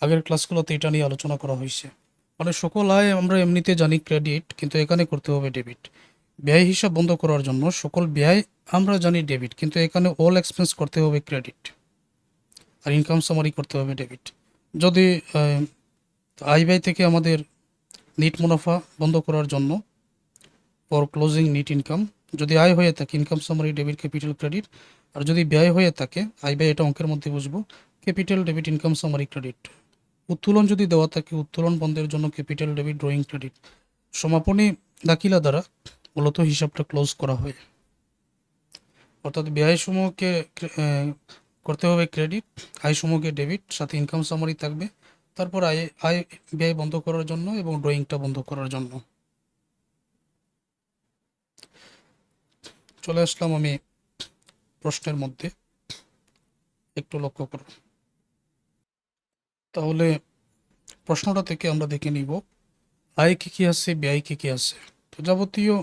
আগের ক্লাসগুলোতে এটা নিয়ে আলোচনা করা হয়েছে। মানে সকল আয় আমরা এমনিতে জানি ক্রেডিট, কিন্তু এখানে করতে হবে ডেবিট। ব্যয় হিসাব বন্ধ করার জন্য সকল ব্যয় আমরা জানি ডেবিট, কিন্তু এখানে অল এক্সপেন্স করতে হবে ক্রেডিট, আর ইনকাম সামারি করতে হবে ডেবিট। যদি আয় ব্যয় থেকে আমাদের নিট মুনাফা বন্ধ করার জন্য ফর ক্লোজিং নিট ইনকাম, যদি আয় হয়ে থাকে income summary debit capital credit, আর যদি ব্যয় হয়ে থাকে আয় ব্যয়, এটা অঙ্কের মধ্যে বুঝবো, capital debit income summary credit. উত্তোলন যদি দেওয়া থাকে উত্তোলন বন্ধের জন্য ক্যাপিটাল ডেবিট ড্রয়িং ক্রেডিট। সমাপনী দাখিলা দ্বারা মূলত হিসাবটা ক্লোজ করা হয়, অর্থাৎ ব্যয়সমূহকে করতে হবে ক্রেডিট, আয়সমূহকে ডেবিট, সাথে ইনকাম সামারি থাকবে, তারপর আয় আয় ব্যয় বন্ধ করার জন্য এবং ড্রয়িংটা বন্ধ করার জন্য। চলে আসলাম আমি প্রশ্নের মধ্যে, একটু লক্ষ্য করো। তাহলে প্রশ্নটা থেকে আমরা দেখে নিব আয় কী কী আছে, ব্যয় কী কী আছে। তো যাবতীয়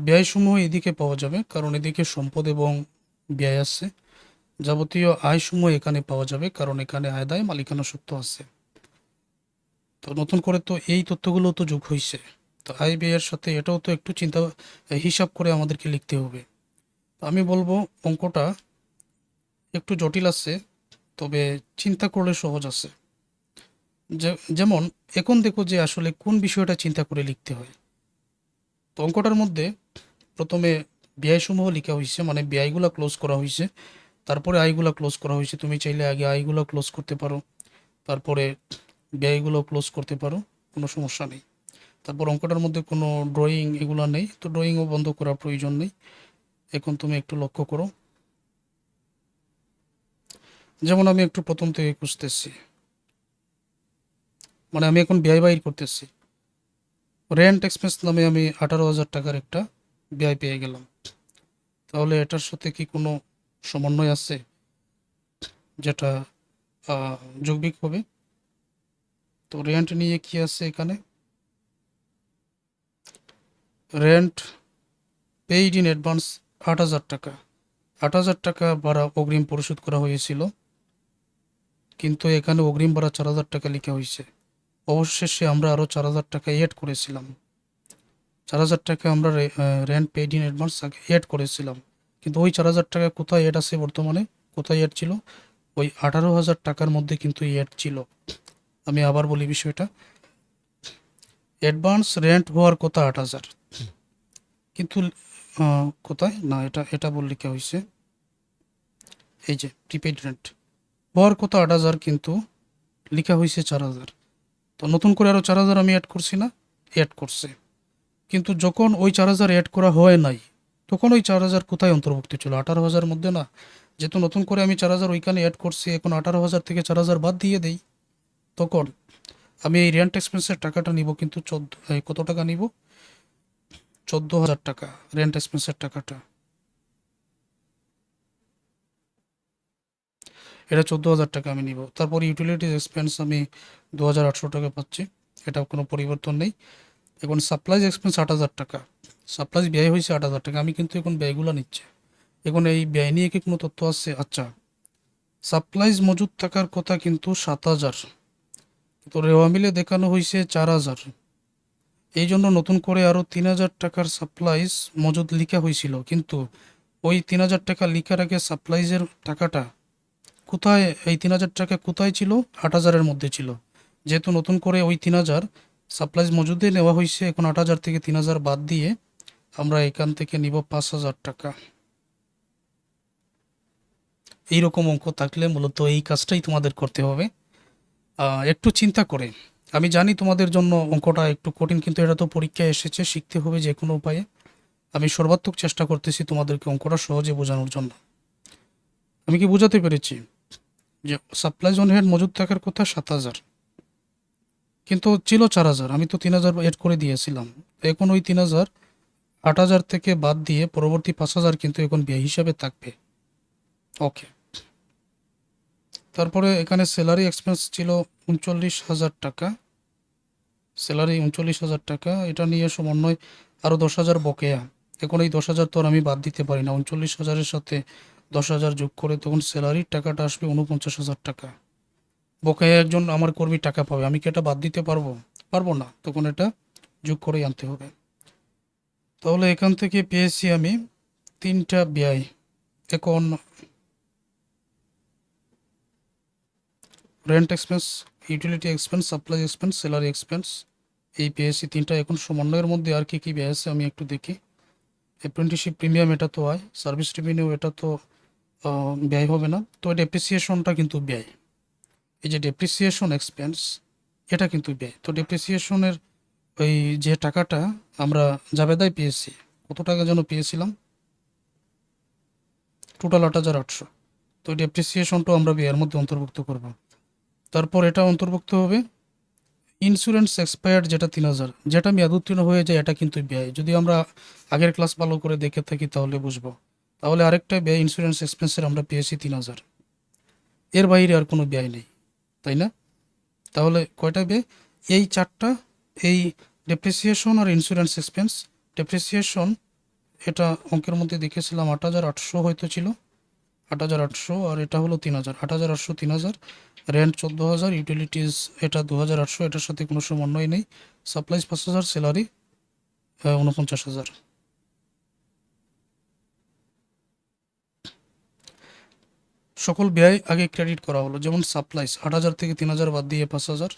ব্যয়সমূহ এদিকে পাওয়া যাবে, কারণ এদিকে সম্পদ এবং ব্যয় আছে। যাবতীয় আয়সমূহ এখানে পাওয়া যাবে, কারণ এখানে আয় মালিকানা সত্ত্ব আছে। তো নতুন করে তো এই তথ্যগুলো তো যোগ হয়েছে, তো আয় ব্যয়ের সাথে এটাও তো একটু হিসাব করে আমাদেরকে লিখতে হবে। তো আমি বলবো অঙ্কটা একটু জটিল আছে, তবে চিন্তা করলে সহজ আছে। যেমন এখন দেখো যে আসলে কোন বিষয়টা চিন্তা করে লিখতে হয়। তো অঙ্কটার মধ্যে প্রথমে ব্যয়সমূহ লেখা হয়েছে, মানে ব্যয়গুলো ক্লোজ করা হয়েছে, তারপরে আয়গুলো ক্লোজ করা হয়েছে। তুমি চাইলে আগে আয়গুলো ক্লোজ করতে পারো, তারপরে ব্যয়গুলো ক্লোজ করতে পারো, কোনো সমস্যা নেই। তারপর অঙ্কটার মধ্যে কোনো ড্রয়িং এগুলো নেই, তো ড্রয়িংও বন্ধ করার প্রয়োজন নেই। এখন তুমি একটু লক্ষ্য করো, যেমন আমি একটু প্রথম থেকে খুঁজতেছি, মানে আমি এখন ব্যয় বাইর করতেছি। রেন্ট এক্সপেন্স নামে আমি 18,000 টাকার একটা ব্যয় পেয়ে গেলাম। তাহলে এটার সাথে কি কোনো সমন্বয় আছে যেটা যৌগিক হবে? তো রেন্ট নিয়ে কি আছে এখানে? রেন্ট পেইড ইন অ্যাডভান্স 8,000 টাকা। 8,000 টাকা ভাড়া অগ্রিম পরিশোধ করা হয়েছিল, কিন্তু এখানে অগ্রিম ভাড়া 4,000 টাকা লেখা হয়েছে। অবশেষে আমরা আরও 4,000 টাকা অ্যাড করেছিলাম। 4,000 টাকা আমরা rent paid in advance add করেছিলাম, কিন্তু ওই 4,000 টাকা কোথায় অ্যাড আছে বর্তমানে? কোথায় অ্যাড ছিল? ওই 18,000 টাকার মধ্যে কিন্তু অ্যাড ছিল। আমি আবার বলি বিষয়টা, অ্যাডভান্স রেন্ট হওয়ার কথা 8,000, কিন্তু কোথায় না, এটা এটা বললে কি হয়েছে, এই যে প্রিপেইড রেন্ট হওয়ার কথা 8,000, কিন্তু লেখা হয়েছে 4,000। তো নতুন করে আরও 4,000 আমি অ্যাড করছি না? অ্যাড করছে, কিন্তু যখন ওই 4,000 অ্যাড করা হয় নাই, তখন ওই 4,000 কোথায় অন্তর্ভুক্ত ছিল? 18,000 মধ্যে না। যেহেতু নতুন করে আমি 4,000 ওইখানে অ্যাড করছি, এখন 18,000 থেকে 4,000 বাদ দিয়ে দেই, তখন আমি এই রেন্ট এক্সপেন্সের টাকাটা নিব, কিন্তু কত টাকা নিব? 14,000 টাকা রেন্ট এক্সপেন্সের টাকাটা, এটা 14,000 টাকা আমি নিব। তারপর ইউটিলিটিস এক্সপেন্স আমি 2,800 টাকা পাচ্ছি, এটা কোনো পরিবর্তন নেই। এখন সাপ্লাইজ এক্সপেন্স 8,000 টাকা, সাপ্লাইজ ব্যয় হয়েছে 8,000 টাকা, আমি কিন্তু এখন ব্যয়গুলো নিচ্ছি। এখন এই ব্যয় নিয়ে কি কোনো তথ্য আছে? আচ্ছা, সাপ্লাইজ মজুদ থাকার কথা কিন্তু 7,000, তো রেওয়া মিলে দেখানো হয়েছে 4,000। এই জন্য নতুন করে আরও 3,000 টাকার সাপ্লাইজ মজুদ লিখা হয়েছিল, কিন্তু ওই 3,000 টাকা লিখার আগে সাপ্লাইজের টাকাটা কোথায়? এই 3,000 টাকা কোথায় ছিল? 8,000-এর মধ্যে ছিল। যেহেতু নতুন করে ওই 3,000 সাপ্লাইজ মজুদে নেওয়া হয়েছে, এখন 8,000 থেকে 3,000 বাদ দিয়ে আমরা এখান থেকে নিব 5,000 টাকা। এইরকম অঙ্ক থাকলে মূলত এই কাজটাই তোমাদের করতে হবে, একটু চিন্তা করে। আমি জানি তোমাদের জন্য অঙ্কটা একটু কঠিন, কিন্তু এটা তো পরীক্ষায় এসেছে, শিখতে হবে যে কোনো উপায়ে। আমি সর্বাত্মক চেষ্টা করতেছি তোমাদেরকে অঙ্কটা সহজে বোঝানোর জন্য। আমি কি বোঝাতে পেরেছি? যে সাপ্লাইজ অন হেড মজুদ থাকার কথা 7,000, কিন্তু ছিল 4,000, আমি তো 3,000 এড করে দিয়েছিলাম। এখন ওই 3,000 8,000 থেকে বাদ দিয়ে পরবর্তী 5,000 কিন্তু এখন ব্যয় হিসাবে থাকবে। ওকে, তারপরে এখানে স্যালারি এক্সপেন্স ছিল 39,000 টাকা। স্যালারি 39,000 টাকা, এটা নিয়ে সমন্বয় আরও 10,000 বকেয়া। এখন এই 10,000 তো আর আমি বাদ দিতে পারি না, 39,000-এর সাথে 10,000 যোগ করে তখন স্যালারির টাকাটা আসবে 49,000 টাকা। বকেয়া একজন আমার কর্মী টাকা পাবে, আমি কি এটা বাদ দিতে পারবো? পারবো না, তখন এটা যোগ করেই আনতে হবে। তাহলে এখান থেকে পেয়েছি আমি 3টা ব্যয়। এখন rent expense, utility expense, supply expense, salary expense, এই পেয়েছি 3টা। এখন সমন্বয়ের মধ্যে আর কি কি ব্যয় আছে আমি একটু দেখি। অ্যাপ্রেন্টিসশিপ প্রিমিয়াম, এটা তো আয়। সার্ভিস রেভিনিউ, এটা তো ব্যয় হবে না। তো ডেপ্রিসিয়েশনটা কিন্তু ব্যয়। এই যে ডেপ্রিসিয়েশন এক্সপেন্স, এটা কিন্তু ব্যয়। তো ডেপ্রিসিয়েশনের ওই যে টাকাটা আমরা জাবেদায় পেয়েছি, কত টাকা যেন পেয়েছিলাম, টোটাল 8,800। তো ডেপ্রিসিয়েশনটাও আমরা ব্যয়ের মধ্যে অন্তর্ভুক্ত করব। তারপর এটা অন্তর্ভুক্ত হবে ইন্স্যুরেন্স এক্সপায়ার্ড, যেটা 3,000, যেটা মেয়াদ উত্তীর্ণ হয়ে যায়, এটা কিন্তু ব্যয়। যদি আমরা আগের ক্লাস ভালো করে দেখে থাকি তাহলে বুঝবো। তাহলে আরেকটা ব্যয় ইন্স্যুরেন্স এক্সপেন্সের আমরা পেয়েছি 3,000। এর বাইরে আর কোনো ব্যয় নেই, তাই না? তাহলে কয়টা ব্যয়? এই 4টা, এই ডেপ্রিসিয়েশন আর ইন্স্যুরেন্স এক্সপেন্স। ডেপ্রিসিয়েশন, এটা অঙ্কের মধ্যে দেখেছিলাম 8,800 হয়তো ছিল, 8,800, আর এটা হলো 3,000, 8,800, 3,000। রেন্ট 14,000, ইউটিলিটিস এটা 2,800, এটার সাথে কোনো সমন্বয় নেই। Supplies 5,000, salary 49,000। সকল ব্যয় আগে ক্রেডিট করা হলো, যেমন সাপ্লাইজ 8,000 থেকে 3,000 বাদ দিয়ে 5,000,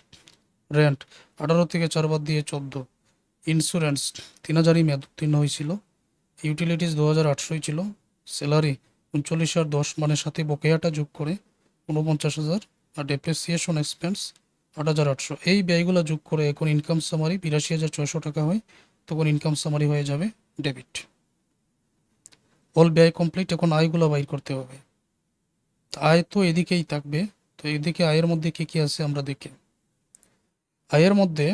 রেন্ট 18 থেকে 4 বাদ দিয়ে 14, ইন্স্যুরেন্স 3,000ই মেয়াদ উত্তীর্ণ হয়েছিল, ইউটিলিটিস 2,800 ছিল, স্যালারি 39 আর 10 মানে সাথে বকেয়াটা যোগ করে 49,000, আর ডেপ্রিসিয়েশন এক্সপেন্স 8,800। এই ব্যয়গুলো যোগ করে এখন ইনকাম সামারি 82,600 টাকা হয়। তখন ইনকাম সামারি হয়ে যাবে ডেবিট। অল ব্যয় কমপ্লিট। এখন আয়গুলো বাইর করতে হবে। আয় তো এদিকেই থাকবে। তো এদিকে আয়ের মধ্যে কি কি আছে আমরা দেখি। আয়ের মধ্যে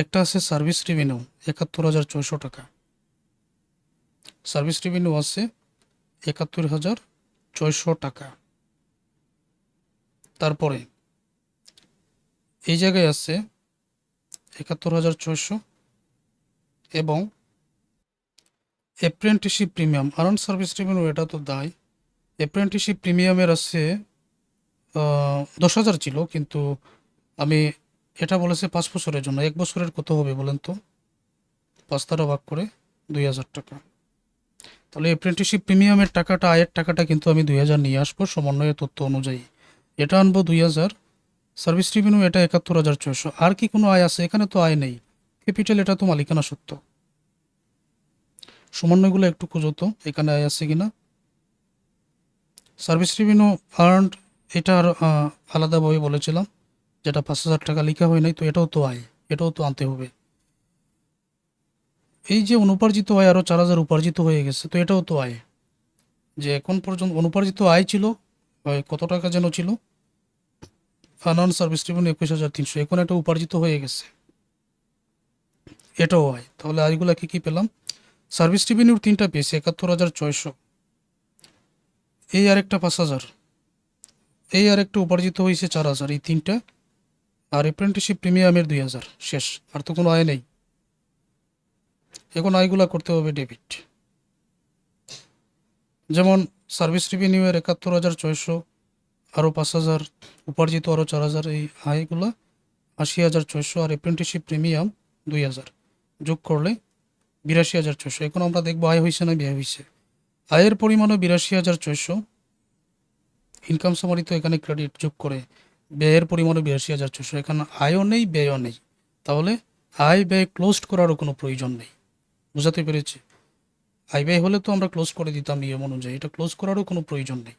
একটা আছে সার্ভিস রেভিনিউ 71,600 টাকা। সার্ভিস রেভিনিউ আছে 71,600 টাকা। তারপরে এই জায়গায় আছে 71,600 এবং apprenticeship premium earn service revenue, এটা তো দায়। অ্যাপ্রেন্টিসশিপ প্রিমিয়ামের আছে 10,000 ছিল, কিন্তু আমি এটা বলেছে 5 বছরের জন্য। 1 বছরের কত হবে বলেন তো? 5 দ্বারা ভাগ করে 2,000 টাকা। তাহলে অ্যাপ্রেন্টিসশিপ প্রিমিয়ামের টাকাটা, আয়ের টাকাটা কিন্তু আমি 2,000 নিয়ে আসবো সমন্বয়ের তথ্য অনুযায়ী। এটা আনবো 2,000। সার্ভিস রেভিনিউ এটা 71,600। আর কি কোনো আয় আছে? এখানে তো আয় নেই। ক্যাপিটাল, এটা তো মালিকানা সত্ত্ব। সমন্বয়গুলো একটু খুঁজো তো, এখানে আয় আছে কিনা। সার্ভিস রেভিনিউ আর্নড, এটা আর আলাদাভাবে বলেছিলাম, যেটা 5,000 টাকা লেখা হয় নাই, তো এটাও তো আয়, এটাও তো আনতে হবে। এই যে অনুপার্জিত আয় আরও 4,000 উপার্জিত হয়ে গেছে, তো এটাও তো আয়। যে এখন পর্যন্ত অনুপার্জিত আয় ছিল কত টাকা যেন ছিল, আনআর্ন সার্ভিস রেভিনিউ 21,300, এখন এটা উপার্জিত হয়ে গেছে, এটাও আয়। তাহলে আয়গুলা কি কি পেলাম? সার্ভিস রেভিনিউর 3টা পেয়েছি 71,600, এই আরেকটা 5,000, এই আরেকটা উপার্জিত হয়েছে 4,000, এই 3টা, আর অ্যাপ্রেন্টিসশিপ প্রিমিয়ামের 2,000, শেষ। আর তো কোনো আয় নেই। এখন আয়গুলা করতে হবে ডেবিট। যেমন সার্ভিস রেভিনিউয়ের 71,600, আরও 5,000, উপার্জিত আরও 4,000, এই আয়গুলা 80,600, আর অ্যাপ্রেন্টিসশিপ প্রিমিয়াম 2,000 যোগ করলে 82,600। এখন আমরা দেখবো আয় হয়েছে না ব্যয় হয়েছে। আয়ের পরিমাণও 82,600। ইনকাম সামারি তো এখানে ক্রেডিট যোগ করে ব্যয়ের পরিমাণও 82,600। এখানে আয়ও নেই, ব্যয়ও নেই। তাহলে আয় ব্যয় ক্লোজড করারও কোনো প্রয়োজন নেই। বুঝাতে পেরেছি? আয় ব্যয় হলে তো আমরা ক্লোজ করে দিতাম নিয়ম অনুযায়ী, এটা ক্লোজ করারও কোনো প্রয়োজন নেই।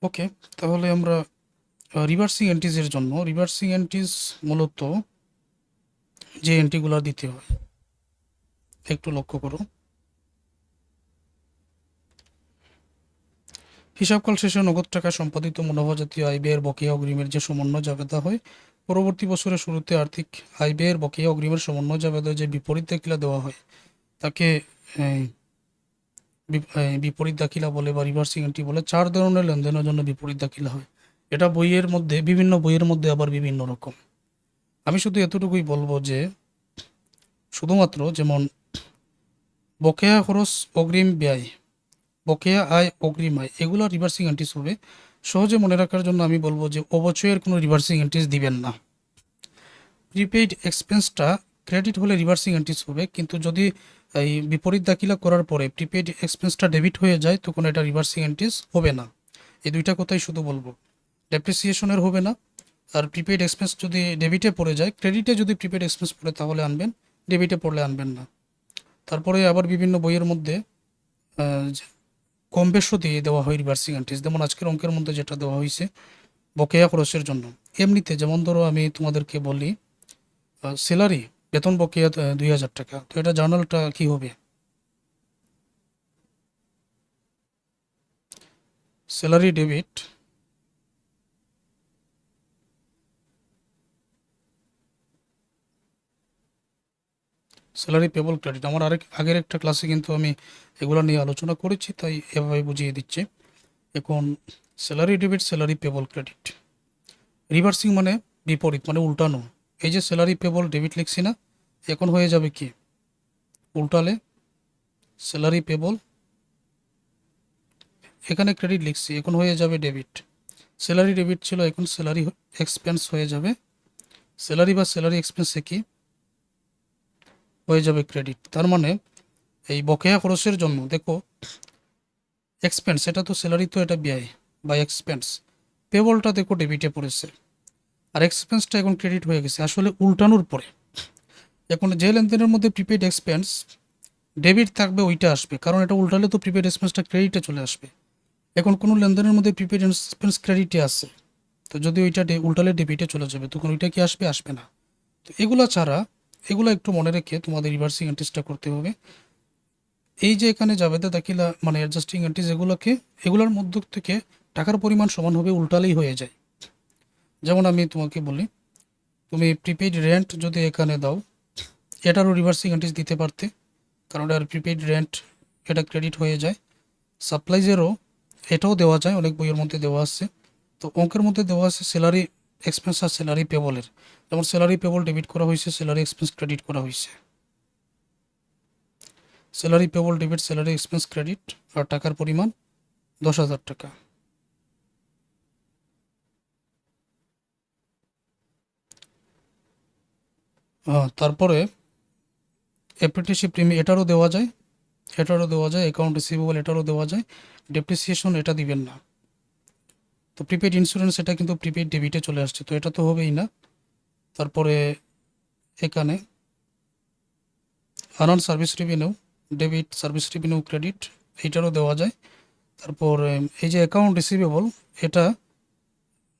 ওকে, তাহলে আমরা রিভার্সিং এন্ট্রিজের জন্য, রিভার্সিং এন্ট্রিজ মূলত যে এন্ট্রিগুলো দিতে হয় একটু লক্ষ্য করো। হিসাবকাল শেষে নগদ টাকা সম্পাদিত মুনাফা জাতীয় আয় ব্যয়ের বকেয়া অগ্রিমের যে সমন্বয় জাবেদা হয়, পরবর্তী বছরের শুরুতে আর্থিক আয় ব্যয়ের বকেয়া অগ্রিমের সমন্বয় জাবেদা যে বিপরীত দাখিলা দেওয়া হয় তাকে বিপরীত দাখিলা বলে বা রিভার্সিং এন্ট্রি বলে। 4 ধরনের লেনদেনের জন্য বিপরীত দাখিলা হয়। এটা বইয়ের মধ্যে, বিভিন্ন বইয়ের মধ্যে আবার বিভিন্ন রকম। আমি শুধু এতটুকুই বলবো যে শুধুমাত্র যেমন বকেয়া খরচ, অগ্রিম ব্যয়, বকেয়া আয়, অগ্রিম আয়, এগুলো রিভার্সিং এন্ট্রিজ হবে। সহজে মনে রাখার জন্য আমি বলবো যে অবচয়ের কোনো রিভার্সিং এন্ট্রিজ দিবেন না। প্রিপেইড এক্সপেন্সটা ক্রেডিট হলে রিভার্সিং এন্ট্রিজ হবে, কিন্তু যদি এই বিপরীত দাখিলা করার পরে প্রিপেইড এক্সপেন্সটা ডেবিট হয়ে যায় তখন এটা রিভার্সিং এন্ট্রিজ হবে না। এই দুইটা কথাই শুধু বলবো। ডেপ্রিসিয়েশনের হবে না। আর প্রিপেইড এক্সপেন্স যদি ডেবিটে পড়ে যায়, ক্রেডিটে যদি প্রিপেইড এক্সপেন্স পড়ে তাহলে আনবেন, ডেবিটে পড়লে আনবেন না। তারপরে আবার বিভিন্ন বইয়ের মধ্যে কম বেশও দিয়ে দেওয়া হয় রিভার্সিং এন্ট্রিজ, যেমন আজকের অঙ্কের মধ্যে যেটা দেওয়া হয়েছে বকেয়া খরচের জন্য। এমনিতে যেমন ধরো আমি তোমাদেরকে বলি স্যালারি, বেতন বকেয়া 2,000 টাকা, তো এটা জার্নালটা কি হবে? Salary debit, salary payable credit. আমার আগের একটা ক্লাসে কিন্তু আমি এগুলো নিয়ে আলোচনা করেছি, তাই এভাবে বুঝিয়ে দিচ্ছি। এখন salary debit, salary payable credit. Reversing মানে বিপরীত, মানে উল্টানো। এই যে স্যালারি পেবল ডেবিট লিখছি না, এখন হয়ে যাবে কি উল্টালে স্যালারি পেবল, এখানে ক্রেডিট লিখছি, এখন হয়ে যাবে ডেবিট। স্যালারি ডেবিট ছিল, এখন স্যালারি এক্সপেন্স হয়ে যাবে। স্যালারি বা স্যালারি এক্সপেন্সে কি হয়ে যাবে ক্রেডিট। তার মানে এই বকেয়া খরচের জন্য দেখো এক্সপেন্স, এটা তো স্যালারি, তো এটা ব্যয় বা এক্সপেন্স। পেবলটা দেখো ডেবিটে পড়েছে, আর এক্সপেন্সটা এখন ক্রেডিট হয়ে গেছে। আসলে উল্টানোর পরে এখন যে লেনদেনের মধ্যে প্রিপেড এক্সপেন্স ডেবিট থাকবে ওইটা আসবে, কারণ এটা উল্টালে তো প্রিপেড এক্সপেন্সটা ক্রেডিটে চলে আসবে। এখন কোনো লেনদেনের মধ্যে প্রিপেড এক্সপেন্স ক্রেডিটে আসে, তো যদি ওইটা উল্টালে ডেবিটে চলে যাবে, তখন ওইটা কি আসবে? আসবে না। তো এগুলো ছাড়া, এগুলো একটু মনে রেখে তোমাদের রিভার্সিং এন্ট্রিজটা করতে হবে। এই যে এখানে জাবেদা দাখিলা মানে অ্যাডজাস্টিং এন্ট্রিজ, এগুলোর মধ্য থেকে টাকার পরিমাণ সমান হবে উল্টালেই হয়ে যায়। যেমন আমি তোমাকে বলি, তুমি প্রিপেইড রেন্ট যদি এখানে দাও, এটারও রিভার্সিং এন্ট্রিজ দিতে পারতে, কারণ এটার প্রিপেইড রেন্ট, এটা ক্রেডিট হয়ে যায়। সাপ্লাইজেরও এটাও দেওয়া যায়, অনেক বইয়ের মধ্যে দেওয়া আছে। তো অঙ্কের মধ্যে দেওয়া আছে স্যালারি এক্সপেন্স আর স্যালারি পেবলের, যেমন স্যালারি পেবল ডেবিট করা হয়েছে, স্যালারি এক্সপেন্স ক্রেডিট করা হয়েছে। Salary payable debit, salary expense credit, আর টাকার পরিমাণ 10,000 টাকা। তারপরে অ্যাপ্রেন্টিসশিপ প্রিমিয়াম, এটারও দেওয়া যায়, অ্যাকাউন্ট রিসিভেবল এটারও দেওয়া যায়। ডেপ্রিসিয়েশন এটা দিবেন না। তো প্রিপেড ইন্স্যুরেন্স, এটা কিন্তু প্রিপেড ডেবিটে চলে আসছে, তো এটা তো হবেই না। তারপরে এখানে unearned service revenue debit, service revenue credit, এইটারও দেওয়া যায়। তারপর এই যে অ্যাকাউন্ট রিসিভেবল, এটা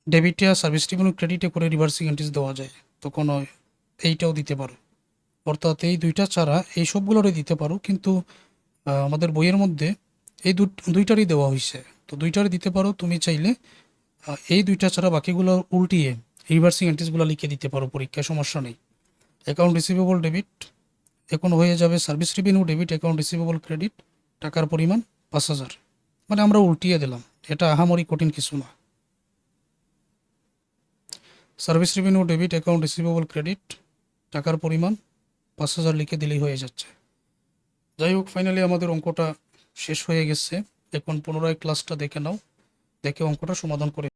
ডেবিটে আর সার্ভিস রেভিনিউ ক্রেডিটে করে রিভার্সিং এন্ট্রিজ দেওয়া যায়, তখন এইটাও দিতে পারো। অর্থাৎ এই দুইটা ছাড়া এই সবগুলোরই দিতে পারো, কিন্তু আমাদের বইয়ের মধ্যে এই দুইটারই দেওয়া হয়েছে, তো দুইটারই দিতে পারো তুমি চাইলে। এই দুইটা ছাড়া বাকিগুলো উল্টিয়ে রিভার্সিং এন্ট্রিজগুলো লিখে দিতে পারো পরীক্ষায়, সমস্যা নেই। অ্যাকাউন্ট রিসিভেবল ডেবিট এখন হয়ে যাবে service revenue debit, account receivable credit, টাকার পরিমাণ 5,000। মানে আমরা উল্টিয়ে দিলাম, এটা আহামরি কঠিন কিছু না। Service revenue debit, account receivable credit, টাকার পরিমাণ 5,000 লিখে দিলেই হয়ে যাচ্ছে। যাই হোক, ফাইনালি আমাদের অঙ্কটা শেষ হয়ে গেছে। এখন পুনরায় ক্লাসটা দেখে নাও, দেখে অঙ্কটা সমাধান করে